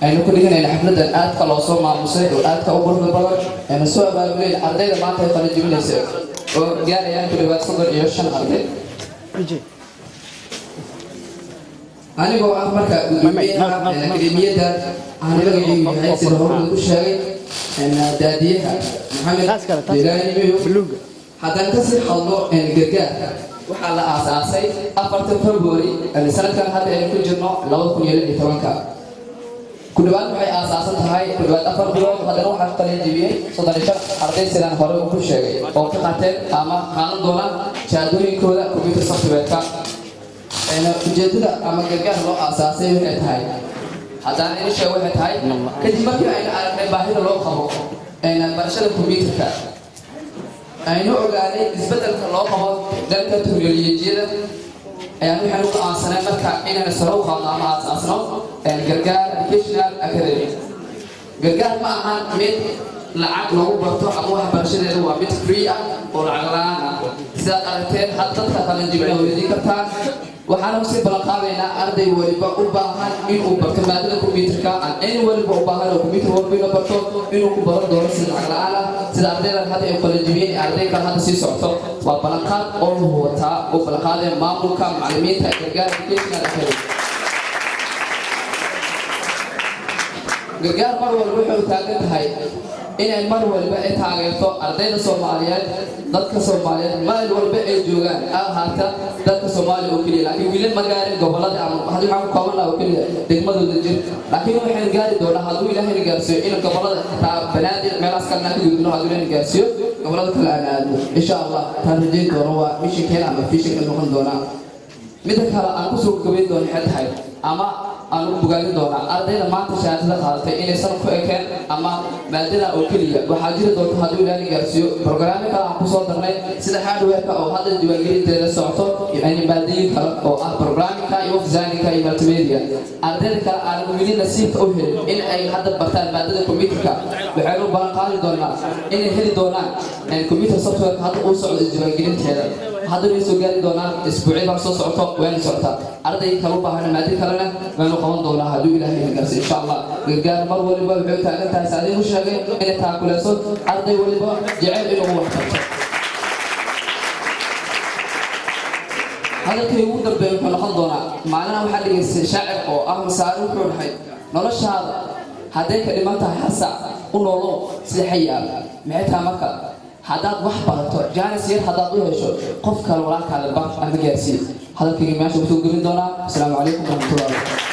aynu ku dhiganayna xafladan aadka loo soo maamusay oo aadka u quruxda badan aynu soo abaabulay ardayda maanta ay qalin jebinaysa oo gaarayaan ku dhawaad 35 arday anigoo ah marka gudoomiyaha akademiyada aan magaciisa sida hore ku sheegay daadiyaha maxamed dilaani haddaan ka sii hadlo gargaar waxaa la aasaasay 4 February sanadkan hadda aynu ku jirno 2016 ku dhawaad waxay aasaasan tahay ku dhawaad 4 bilood haddana waxaa qalin jebiyay 35 arday sidaan hore ku sheegay oo ka qaateen ama qaadan doona shahaadooyinkooda computer software-ka ujeedada ama gargaar loo aasaasay waxay tahay haddana in shay waxay tahay kadib markii aynu aragnay baahida loo qabo barashada computerka aynu ogaanay isbeddelka loo qabo dalka teknolojiyadda ayaan waxaan u aasanay marka inaan soo qaadno ama aasaasno gargaar educational academy gargaar ma ahan mid lacag lagu barto ama waxbarashadeedu waa mid free ah oo lacag la'aan ah sidaad aragteen had dadka qalin jebinaya weydiin kartaan waxaana si balan qaadaynaa arday waliba u baahan inuu barto maadada computerka aan waliba u baahan oo computer walba barto inuu ku baran doono si lacag la'aan ah sida ardaydan hadda ay qalin jebiyeen ardayda hadda sii socto waa balan qaad oo wataa oo balan qaadeen maamulka macallimiinta gargaar educational academy gargaar mar walba wuxuu taagan tahay inay mar walba ay taageerto ardayda Soomaaliyeed dadka Soomaaliyeed meel walba ay joogaan ahaata dadka Soomaaliya oo kaliya laakiin wiilal magaalada gobolada ama hadii aan koobnaa oo kaliya degmadooda jir laakiin waxaan gaari doonaa haduu Ilaahay gaarsiyo in gobolada xitaa banaadir meelaas kalena ka gudubno haduu Ilaahay gaarsiyo gobolada kale aan aadno insha Allah taan rajayn doono waa mission kale ama vision kale noqon doona mid kale aan ku soo gabeyn doono xiltahay ama aan u bogaadin doonaa ardayda maanta shahaadada qaadatay inay san ku ekeen ama maadada oo kaliya waxaa jiri doonta haduu Ilaahay gaarsiyo barnaamij kale aan ku soo darnay sida hardware-ka oo hadda diiwaangelinteeda socoto iyo maadooyin kale oo ah barnaamijka iyo design-ka iyo multimedia ardayda kale aan weli nasiib u helin in ay hadda bartaan maadada computerka waxay u baahan qaadi doonaa inay heli doonaan computer software hadda uu socdo diiwaangelinteeda hadda way soo gaari doonaan isbuucii soo socoto waan socota arday kale u baahan maadada kalena waan qaban doonaa haduu Ilaahay gaarsiyo insha Allah gargaar mar waliba wuxuu taagan tahay saadii u sheegay in taakuleeso arday waliba jecel inuu wax qabto hadalkii ugu dambeeyay wuxuu noqon doonaa maalinaha waxaa dhigaysay shaacir oo ah masaari wuxuu dhahay noloshaada hadday ka dhiman tahay hal saac u noolow sida xayaa maxay tahay marka haddaad wax barato jaanis yar haddaad u hesho qof kale walaalkaada bar ama gaarsiin hadalkii meesha kusoo gelin doonaa asalaamu calaykum warahmatullahi